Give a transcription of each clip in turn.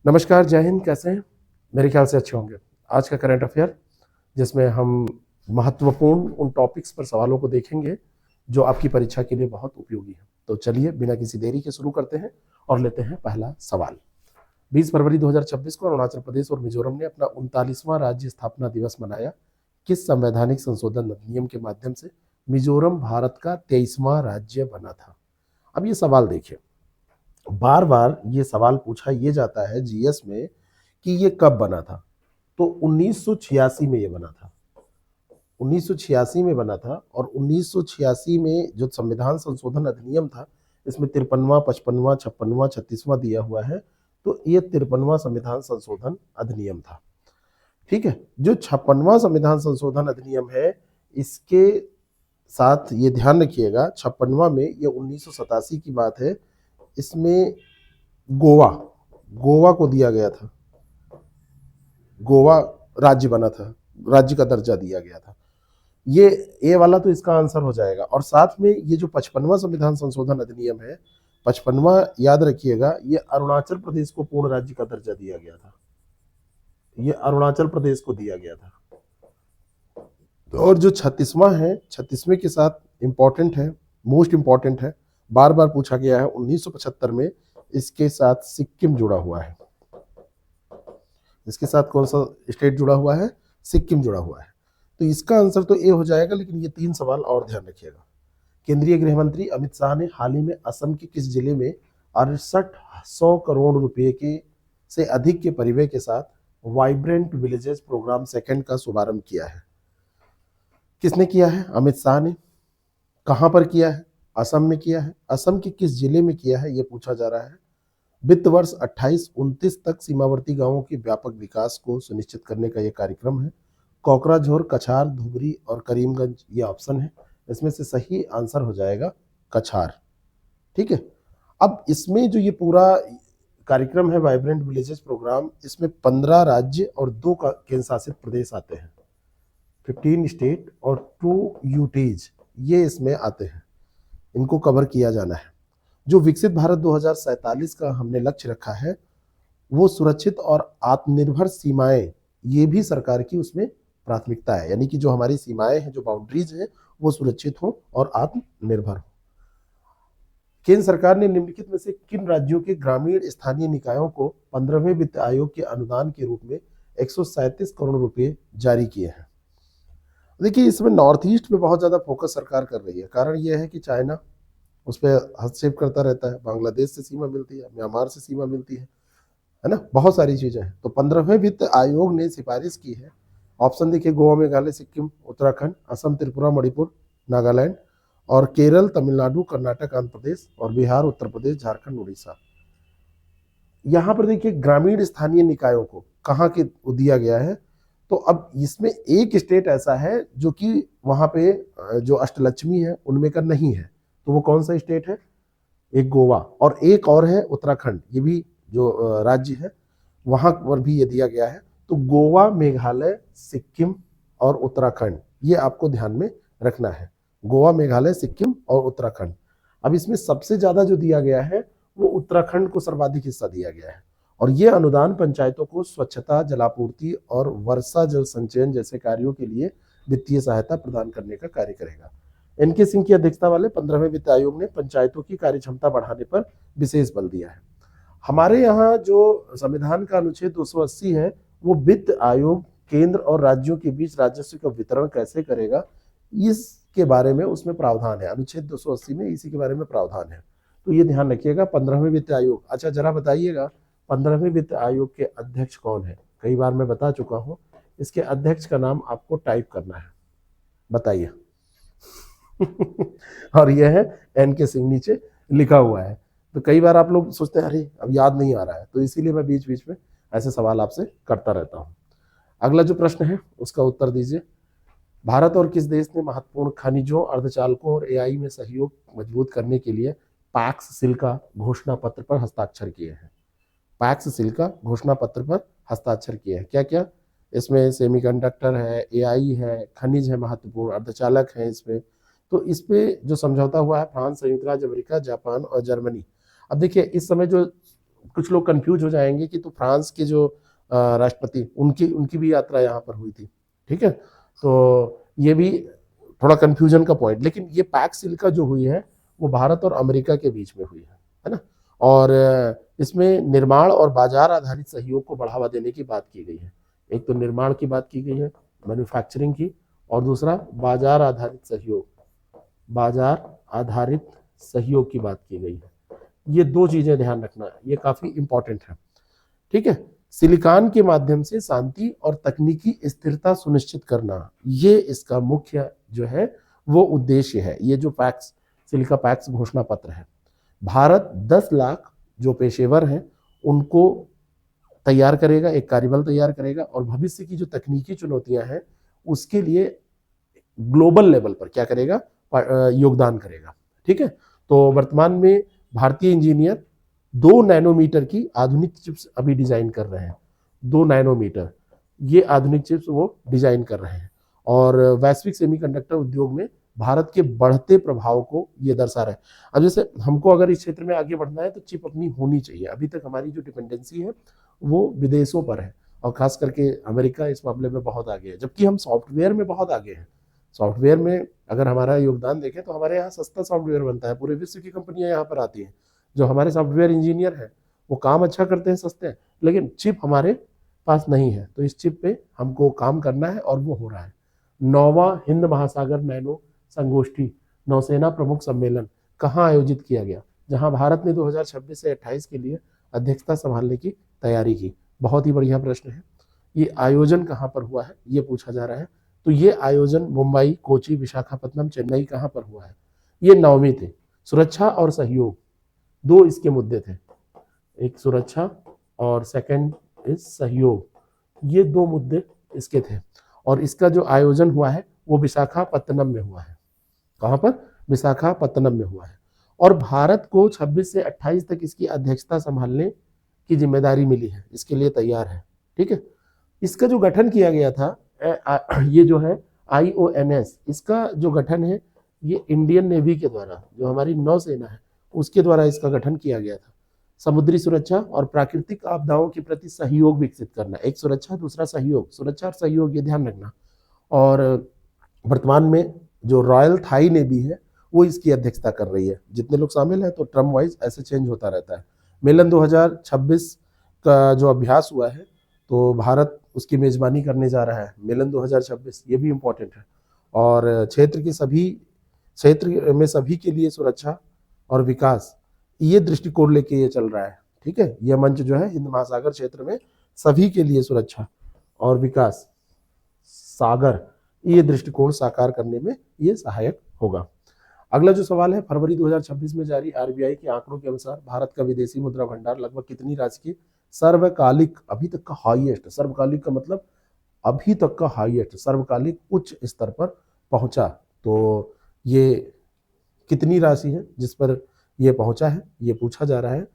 नमस्कार, जय हिंद। कैसे हैं? मेरे ख्याल से अच्छे होंगे। आज का करंट अफेयर, जिसमें हम महत्वपूर्ण उन टॉपिक्स पर सवालों को देखेंगे जो आपकी परीक्षा के लिए बहुत उपयोगी हैं। तो चलिए बिना किसी देरी के शुरू करते हैं और लेते हैं पहला सवाल। 20 फरवरी 2026 को अरुणाचल प्रदेश और मिजोरम ने अपना 39वां राज्य स्थापना दिवस मनाया। किस संवैधानिक संशोधन अधिनियम के माध्यम से मिजोरम भारत का 23वां राज्य बना था? अब ये सवाल देखिए, बार बार ये सवाल पूछा ये जाता है जीएस में कि ये कब बना था। तो 1986 में ये बना था। 1986 में बना था और 1986 में जो संविधान संशोधन अधिनियम था, इसमें 53वां, 55वां, 56वां, 36वां दिया हुआ है। तो ये 53वां संविधान संशोधन अधिनियम था। ठीक है, जो 56वां संविधान संशोधन अधिनियम है, इसके साथ ये ध्यान रखिएगा, 56वां में ये 1987 की बात है। इसमें गोवा गोवा को दिया गया था, गोवा राज्य बना था, राज्य का दर्जा दिया गया था। ये ए वाला तो इसका आंसर हो जाएगा। और साथ में ये जो 55वां संविधान संशोधन अधिनियम है, 55वां याद रखिएगा, ये अरुणाचल प्रदेश को पूर्ण राज्य का दर्जा दिया गया था। ये अरुणाचल प्रदेश को दिया गया था। और जो 36वां है, 36वें के साथ इंपॉर्टेंट है, मोस्ट इंपॉर्टेंट है, बार बार पूछा गया है। 1975 में इसके साथ सिक्किम जुड़ा हुआ है। इसके साथ कौन सा स्टेट जुड़ा हुआ है? सिक्किम जुड़ा हुआ है। तो इसका आंसर तो ए हो जाएगा। लेकिन ये 3 सवाल और ध्यान रखिएगा। केंद्रीय गृह मंत्री अमित शाह ने हाल ही में असम के किस जिले में 6800 करोड़ रुपए के से अधिक के परिव्यय के साथ वाइब्रेंट विलेजेस प्रोग्राम सेकंड का शुभारंभ किया है? किसने किया है? अमित शाह ने। कहां पर किया है? असम में किया है। असम के किस जिले में किया है, यह पूछा जा रहा है। वित्त वर्ष 28-29 तक सीमावर्ती गांवों के व्यापक विकास को सुनिश्चित करने का यह कार्यक्रम है। कोकराझोर, कछार, धुबरी और करीमगंज ये ऑप्शन है। इसमें से सही आंसर हो जाएगा कछार। ठीक है। अब इसमें जो ये पूरा कार्यक्रम है वाइब्रेंट विलेजेस प्रोग्राम, इसमें 15 राज्य और 2 केंद्र शासित प्रदेश आते हैं। 15 स्टेट और 2 यूटीज ये इसमें आते हैं। इनको कवर किया जाना है। जो विकसित भारत 2047 का हमने लक्ष्य रखा है, वो सुरक्षित और आत्मनिर्भर सीमाएं, ये भी सरकार की उसमें प्राथमिकता है। यानी कि जो हमारी सीमाएं हैं, जो बाउंड्रीज हैं, वो सुरक्षित हो और आत्मनिर्भर हो। केंद्र सरकार ने निम्नलिखित में से किन राज्यों के ग्रामीण स्थानीय निकायों को 15वें वित्त आयोग के अनुदान के रूप में 137 करोड़ रुपए जारी किए हैं? देखिए, इसमें नॉर्थ ईस्ट में बहुत ज्यादा फोकस सरकार कर रही है। कारण यह है कि चाइना उस पर हस्तक्षेप करता रहता है, बांग्लादेश से सीमा मिलती है, म्यांमार से सीमा मिलती है ना, बहुत सारी चीजें हैं। तो 15वें वित्त आयोग ने सिफारिश की है। ऑप्शन देखिए, गोवा, मेघालय, सिक्किम, उत्तराखंड, असम, त्रिपुरा, मणिपुर, नागालैंड, और केरल, तमिलनाडु, कर्नाटक, आंध्र प्रदेश, और बिहार, उत्तर प्रदेश, झारखंड, उड़ीसा। यहाँ पर देखिए ग्रामीण स्थानीय निकायों को कहाँ के दिया गया है। तो अब इसमें एक स्टेट ऐसा है जो कि वहां पे जो अष्टलक्ष्मी है उनमें का नहीं है। तो वो कौन सा स्टेट है? एक गोवा, और एक और है उत्तराखंड। ये भी जो राज्य है, वहां पर भी ये दिया गया है। तो गोवा, मेघालय, सिक्किम और उत्तराखंड, ये आपको ध्यान में रखना है। गोवा, मेघालय, सिक्किम और उत्तराखंड। अब इसमें सबसे ज्यादा जो दिया गया है वो उत्तराखंड को सर्वाधिक हिस्सा दिया गया है। और ये अनुदान पंचायतों को स्वच्छता, जलापूर्ति और वर्षा जल संचयन जैसे कार्यों के लिए वित्तीय सहायता प्रदान करने का कार्य करेगा। एनके सिंह की अध्यक्षता वाले 15वें वित्त आयोग ने पंचायतों की कार्यक्षमता बढ़ाने पर विशेष बल दिया है। हमारे यहाँ जो संविधान का अनुच्छेद 280 है, वो वित्त आयोग केंद्र और राज्यों के बीच राजस्व का वितरण कैसे करेगा, इसके बारे में उसमें प्रावधान है। अनुच्छेद 280 में इसी के बारे में प्रावधान है। तो ये ध्यान रखिएगा, 15वें वित्त आयोग। अच्छा, जरा बताइएगा 15वें वित्त आयोग के अध्यक्ष कौन है? कई बार मैं बता चुका हूं। इसके अध्यक्ष का नाम आपको टाइप करना है। बताइए। और यह है एनके सिंह, नीचे लिखा हुआ है। तो कई बार आप लोग सोचते हैं अरे अब याद नहीं आ रहा है, तो इसीलिए मैं बीच बीच में ऐसे सवाल आपसे करता रहता हूं। अगला जो प्रश्न है उसका उत्तर दीजिए। भारत और किस देश ने महत्वपूर्ण खनिजों, अर्धचालकों और एआई में सहयोग मजबूत करने के लिए पैक्स सिल्का घोषणा पत्र पर हस्ताक्षर किए हैं? पैक्स सिल्का घोषणा पत्र पर हस्ताक्षर किए हैं। क्या क्या? इसमें सेमीकंडक्टर है, एआई है, खनिज है, महत्वपूर्ण अर्धचालक है इसमें। तो इस पे जो समझौता हुआ है फ्रांस, संयुक्त राज्य अमेरिका, जापान और जर्मनी। अब देखिए, इस समय जो कुछ लोग कंफ्यूज हो जाएंगे कि तो फ्रांस के जो राष्ट्रपति उनकी उनकी भी यात्रा यहाँ पर हुई थी, ठीक है। तो ये भी थोड़ा कंफ्यूजन का पॉइंट, लेकिन ये पैक्स सिल्का जो हुई है वो भारत और अमेरिका के बीच में हुई है ना। और इसमें निर्माण और बाजार आधारित सहयोग को बढ़ावा देने की बात की गई है। एक तो निर्माण की बात की गई है, मैन्युफैक्चरिंग की, और दूसरा बाजार आधारित सहयोग, बाजार आधारित सहयोग की बात की गई है। ये दो चीजें ध्यान रखना, ये काफी इंपॉर्टेंट है, ठीक है। सिलिकॉन के माध्यम से शांति और तकनीकी स्थिरता सुनिश्चित करना, ये इसका मुख्य जो है वो उद्देश्य है। ये जो पैक्स सिलिका पैक्स घोषणा पत्र है, भारत 10 लाख जो पेशेवर हैं उनको तैयार करेगा, एक कार्यबल तैयार करेगा, और भविष्य की जो तकनीकी चुनौतियां हैं उसके लिए ग्लोबल लेवल पर क्या करेगा, योगदान करेगा, ठीक है। तो वर्तमान में भारतीय इंजीनियर 2 नैनोमीटर की आधुनिक चिप्स अभी डिजाइन कर रहे हैं। 2 नैनोमीटर ये आधुनिक चिप्स वो डिजाइन कर रहे हैं, और वैश्विक सेमीकंडक्टर उद्योग में भारत के बढ़ते प्रभाव को ये दर्शा रहा है। अब जैसे हमको अगर इस क्षेत्र में आगे बढ़ना है तो चिप अपनी होनी चाहिए। अभी तक हमारी जो डिपेंडेंसी है वो विदेशों पर है, और खास करके अमेरिका इस मामले में बहुत आगे है, जबकि हम सॉफ्टवेयर में बहुत आगे हैं। सॉफ्टवेयर में अगर हमारा योगदान देखें तो हमारे यहाँ सस्ता सॉफ्टवेयर बनता है, पूरे विश्व की कंपनियां यहाँ पर आती हैं। जो हमारे सॉफ्टवेयर इंजीनियर हैं वो काम अच्छा करते हैं, सस्ते हैं, लेकिन चिप हमारे पास नहीं है। तो इस चिप पे हमको काम करना है, और वो हो रहा है। 9वां हिंद महासागर नैनो संगोष्ठी नौसेना प्रमुख सम्मेलन कहाँ आयोजित किया गया, जहां भारत ने 2026 से 28 के लिए अध्यक्षता संभालने की तैयारी की। बहुत ही बढ़िया प्रश्न है। ये आयोजन कहाँ पर हुआ है ये पूछा जा रहा है। तो ये आयोजन मुंबई, कोची, विशाखापत्तनम, चेन्नई कहाँ पर हुआ है, ये 9वीं थे। सुरक्षा और सहयोग, दो इसके मुद्दे थे, एक सुरक्षा और सेकंड इज सहयोग, ये दो मुद्दे इसके थे। और इसका जो आयोजन हुआ है वो विशाखापत्तनम में हुआ है। कहाँ पर, विशाखापत्तनम में हुआ है। और भारत को 26 से 28 तक इसकी अध्यक्षता संभालने की जिम्मेदारी मिली है, इसके लिए तैयार है, ठीक है। इसका जो गठन किया गया था, ये जो है IONS, इसका जो गठन है ये इंडियन नेवी के द्वारा, जो हमारी नौसेना है उसके द्वारा इसका गठन किया गया था। समुद्री सुरक्षा और प्राकृतिक आपदाओं के प्रति सहयोग विकसित करना, एक सुरक्षा दूसरा सहयोग, सुरक्षा और सहयोग ये ध्यान रखना। और वर्तमान में जो रॉयल थाई नेवी है वो इसकी अध्यक्षता कर रही है। जितने लोग शामिल हैं तो टर्म वाइज ऐसे चेंज होता रहता है। मेलन 2026 का जो अभ्यास हुआ है तो भारत उसकी मेजबानी करने जा रहा है। मेलन 2026 ये भी इम्पोर्टेंट है। और क्षेत्र में सभी के लिए सुरक्षा और विकास, ये दृष्टिकोण लेके ये चल रहा है, ठीक है। यह मंच जो है हिंद महासागर क्षेत्र में सभी के लिए सुरक्षा और विकास, सागर, ये दृष्टिकोण साकार करने में ये सहायक होगा। अगला जो सवाल है, फरवरी 2026 में जारी RBI के आंकड़ों के अनुसार भारत का विदेशी मुद्रा भंडार लगभग कितनी राशि की सर्वकालिक अभी तक का हाईएस्ट, सर्वकालिक का मतलब अभी तक का हाईएस्ट, सर्वकालिक उच्च स्तर पर पहुंचा। तो ये कितनी राशि है जिस पर ये पहुंचा है ये पूछा जा रहा है।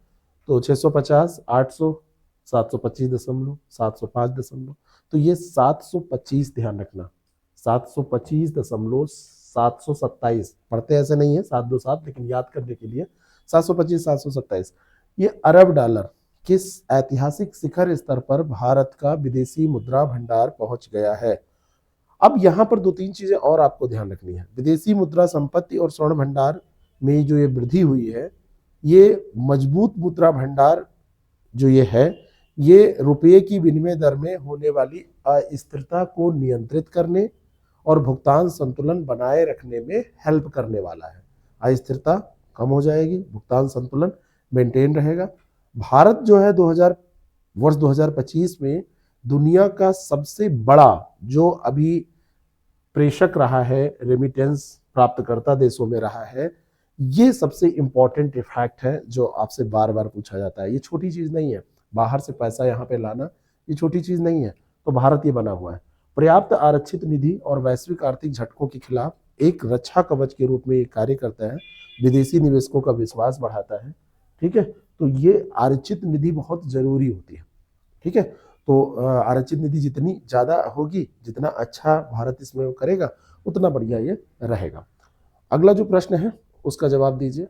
तो 650, 800, 725.705, तो ये 725 ध्यान रखना, 725.727, पढ़ते ऐसे नहीं है 727, लेकिन याद करने के लिए 725, 727, ये अरब डॉलर किस ऐतिहासिक शिखर स्तर पर भारत का विदेशी मुद्रा भंडार पहुंच गया है। अब यहां पर 2-3 चीजें और आपको ध्यान रखनी है। विदेशी मुद्रा संपत्ति और स्वर्ण भंडार में जो ये वृद्धि हुई है, ये मजबूत मुद्रा भंडार जो ये है, ये रुपये की विनिमय दर में होने वाली अस्थिरता को नियंत्रित करने और भुगतान संतुलन बनाए रखने में हेल्प करने वाला है। अस्थिरता कम हो जाएगी, भुगतान संतुलन मेंटेन रहेगा। भारत जो है वर्ष 2025 में दुनिया का सबसे बड़ा जो अभी प्रेषक रहा है, रेमिटेंस प्राप्तकर्ता देशों में रहा है। ये सबसे इंपॉर्टेंट इफेक्ट है जो आपसे बार बार पूछा जाता है। ये छोटी चीज नहीं है, बाहर से पैसा यहाँ पे लाना ये छोटी चीज नहीं है। तो भारत ये बना हुआ है। पर्याप्त आरक्षित निधि और वैश्विक आर्थिक झटकों के खिलाफ एक रक्षा कवच के रूप में ये कार्य करता है, विदेशी निवेशकों का विश्वास बढ़ाता है, ठीक है। तो ये आरक्षित निधि बहुत जरूरी होती है, ठीक है। तो आरक्षित निधि जितनी ज्यादा होगी, जितना अच्छा भारत इसमें करेगा, उतना बढ़िया ये रहेगा। अगला जो प्रश्न है उसका जवाब दीजिए।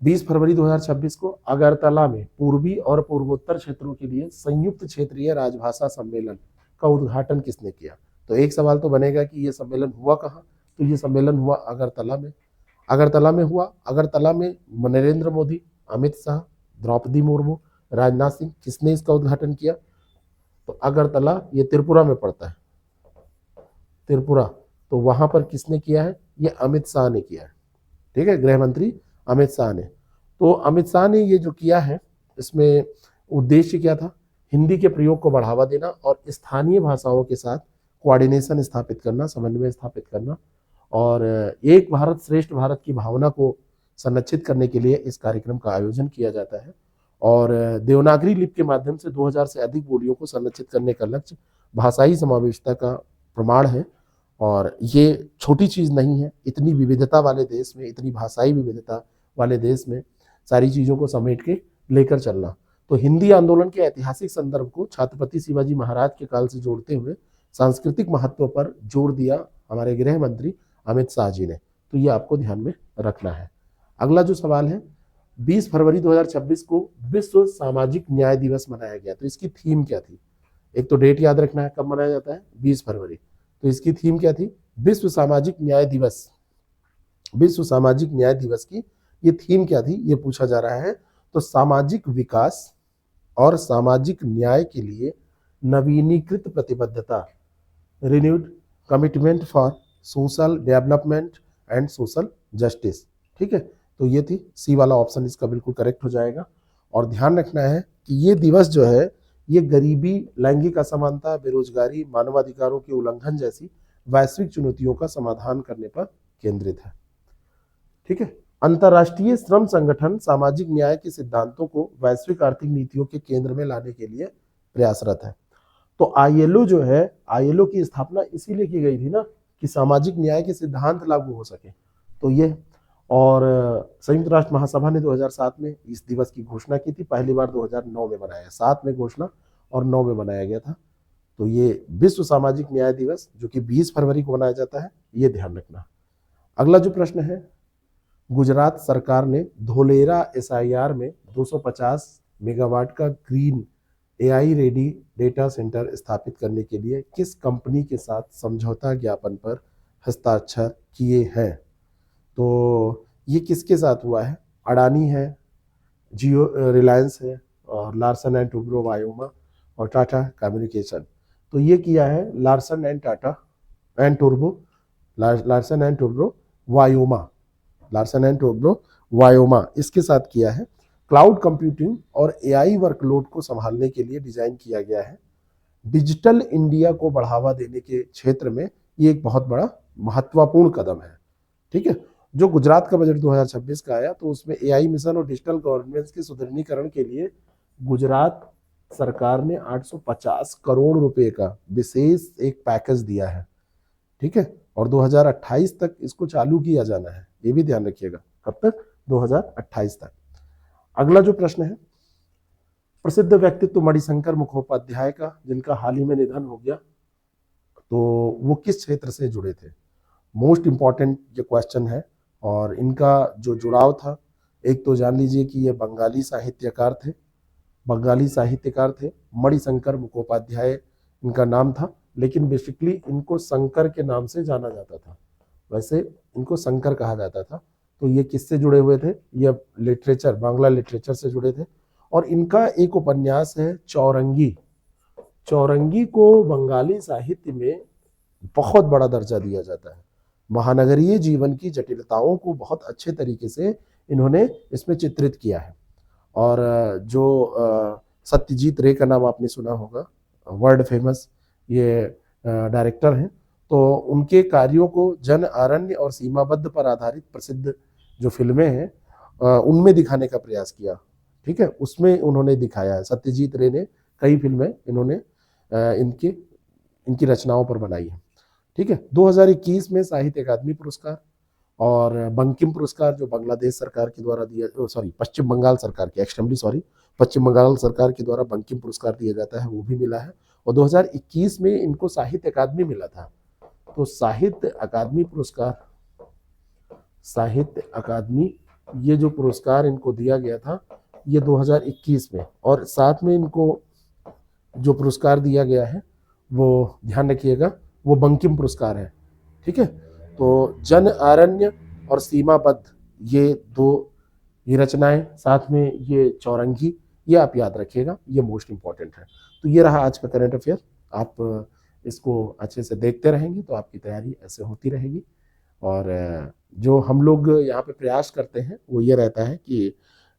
20 फरवरी 2026 को अगरतला में पूर्वी और पूर्वोत्तर क्षेत्रों के लिए संयुक्त क्षेत्रीय राजभाषा सम्मेलन का उद्घाटन किसने किया? तो एक सवाल तो बनेगा कि ये सम्मेलन हुआ कहाँ? तो ये सम्मेलन हुआ अगरतला में। अगरतला में हुआ। अगरतला में नरेंद्र मोदी, अमित शाह, द्रौपदी मुर्मू, राजनाथ सिंह, किसने इसका उद्घाटन किया? तो अगरतला ये त्रिपुरा में पड़ता है, त्रिपुरा। तो वहां पर किसने किया है? ये अमित शाह ने किया है। ठीक है, गृह मंत्री अमित शाह ने। तो अमित शाह ने ये जो किया है, इसमें उद्देश्य क्या था? हिंदी के प्रयोग को बढ़ावा देना और स्थानीय भाषाओं के साथ कोऑर्डिनेशन स्थापित करना, समन्वय स्थापित करना, और एक भारत श्रेष्ठ भारत की भावना को संरक्षित करने के लिए इस कार्यक्रम का आयोजन किया जाता है। और देवनागरी लिपि के माध्यम से 2000 से अधिक बोलियों को संरक्षित करने का लक्ष्य भाषाई समावेशिता का प्रमाण है। और ये छोटी चीज नहीं है, इतनी विविधता वाले देश में, इतनी भाषाई विविधता वाले देश में सारी चीजों को समेट के लेकर चलना। तो हिंदी आंदोलन के ऐतिहासिक संदर्भ को छत्रपति शिवाजी महाराज के काल से जोड़ते हुए सांस्कृतिक महत्व पर जोर दिया हमारे गृह मंत्री अमित शाह जी ने। तो ये आपको ध्यान में रखना है। अगला जो सवाल है, 20 फरवरी 2026 को विश्व सामाजिक न्याय दिवस मनाया गया। तो इसकी थीम क्या थी? एक तो डेट याद रखना है, कब मनाया जाता है? 20 फरवरी। तो इसकी थीम क्या थी? विश्व सामाजिक न्याय दिवस। विश्व सामाजिक न्याय दिवस की ये थीम क्या थी, ये पूछा जा रहा है। तो सामाजिक विकास और सामाजिक न्याय के लिए नवीनीकृत प्रतिबद्धता, renewed commitment for social development and social justice. ठीक है, तो ये थी सी वाला ऑप्शन, इसका बिल्कुल करेक्ट हो जाएगा। और ध्यान रखना है कि ये दिवस जो है, ये गरीबी, लैंगिक असमानता, बेरोजगारी, मानवाधिकारों के उल्लंघन जैसी वैश्विक चुनौतियों का समाधान करने पर केंद्रित है। ठीक है, अंतर्राष्ट्रीय श्रम संगठन सामाजिक न्याय के सिद्धांतों को वैश्विक आर्थिक नीतियों के केंद्र में लाने के लिए प्रयासरत है। तो आईएलओ जो है, आईएलओ की स्थापना इसीलिए की गई थी ना, कि सामाजिक न्याय के सिद्धांत लागू हो सके। तो ये, और संयुक्त राष्ट्र महासभा ने 2007 में इस दिवस की घोषणा की थी। पहली बार 2009 में बनाया, 7 में घोषणा और 9 में बनाया गया था। तो ये विश्व सामाजिक न्याय दिवस जो कि 20 फरवरी को मनाया जाता है, ये ध्यान रखना। अगला जो प्रश्न है, गुजरात सरकार ने धोलेरा एसआईआर में 250 मेगावाट का green AI ready data centre स्थापित करने के लिए किस कंपनी के साथ समझौता ज्ञापन पर हस्ताक्षर किए हैं? तो ये किसके साथ हुआ है? अडानी है, जियो, रिलायंस है, और लार्सन एंड टुब्रो वायोमा, और टाटा कम्युनिकेशन। तो ये किया है Larsen and Tata and Toubro, Larsen and Toubro Vyoma, Larsen and Toubro Vyoma, इसके साथ किया है। क्लाउड कंप्यूटिंग और एआई वर्कलोड को संभालने के लिए डिजाइन किया गया है। डिजिटल इंडिया को बढ़ावा देने के क्षेत्र में ये एक बहुत बड़ा महत्वपूर्ण कदम है। ठीक है, जो गुजरात का बजट 2026 का आया, तो उसमें एआई मिशन और डिजिटल गवर्नेंस के सुदृढ़ीकरण के लिए गुजरात सरकार ने 850 करोड़ रुपए का विशेष एक पैकेज दिया है। ठीक है, और 2028 तक इसको चालू किया जाना है, ये भी ध्यान रखिएगा। कब तक? 2028 तक। अगला जो प्रश्न है, प्रसिद्ध व्यक्तित्व मणिशंकर मुखोपाध्याय का, जिनका हाल ही में निधन हो गया, तो वो किस क्षेत्र से जुड़े थे? मोस्ट इंपॉर्टेंट ये क्वेश्चन है। और इनका जो जुड़ाव था, एक तो जान लीजिए कि ये बंगाली साहित्यकार थे, बंगाली साहित्यकार थे। मणिशंकर मुखोपाध्याय इनका नाम था, लेकिन बेसिकली इनको शंकर के नाम से जाना जाता था। वैसे इनको शंकर कहा जाता था। तो ये किससे जुड़े हुए थे? ये लिटरेचर, बांग्ला लिटरेचर से जुड़े थे। और इनका एक उपन्यास है चौरंगी। चौरंगी को बंगाली साहित्य में बहुत बड़ा दर्जा दिया जाता है। महानगरीय जीवन की जटिलताओं को बहुत अच्छे तरीके से इन्होंने इसमें चित्रित किया है। और जो सत्यजीत रे का नाम आपने सुना होगा, वर्ल्ड फेमस ये डायरेक्टर हैं। तो उनके कार्यों को जन, अरण्य और सीमाबद्ध पर आधारित प्रसिद्ध जो फिल्में हैं उनमें दिखाने का प्रयास किया। ठीक है, उसमें उन्होंने दिखाया है। सत्यजीत रे ने कई फिल्में इन्होंने इनकी रचनाओं पर बनाई है। ठीक है, 2021 में साहित्य अकादमी पुरस्कार और बंकिम पुरस्कार जो बांग्लादेश सरकार के द्वारा दिया, पश्चिम बंगाल सरकार के, पश्चिम बंगाल सरकार के द्वारा बंकिम पुरस्कार दिया जाता है, वो भी मिला है। और 2021 में इनको साहित्य अकादमी मिला था। तो साहित्य अकादमी पुरस्कार, साहित्य अकादमी ये जो पुरस्कार इनको दिया गया था ये 2021 में, और साथ में इनको जो पुरस्कार दिया गया है वो ध्यान रखिएगा वो बंकिम पुरस्कार है। ठीक है, तो जन आरण्य और सीमाबद्ध ये दो ये रचनाएं, साथ में ये चौरंगी, ये आप याद रखिएगा, ये मोस्ट इंपॉर्टेंट है। तो ये रहा आज का करंट अफेयर। आप इसको अच्छे से देखते रहेंगे तो आपकी तैयारी ऐसे होती रहेगी। और जो हम लोग यहाँ पे प्रयास करते हैं वो ये रहता है कि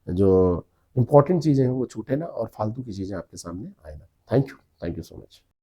जो इम्पोर्टेंट चीज़ें हैं वो छूटे ना और फालतू की चीज़ें आपके सामने आए ना। Thank you so much.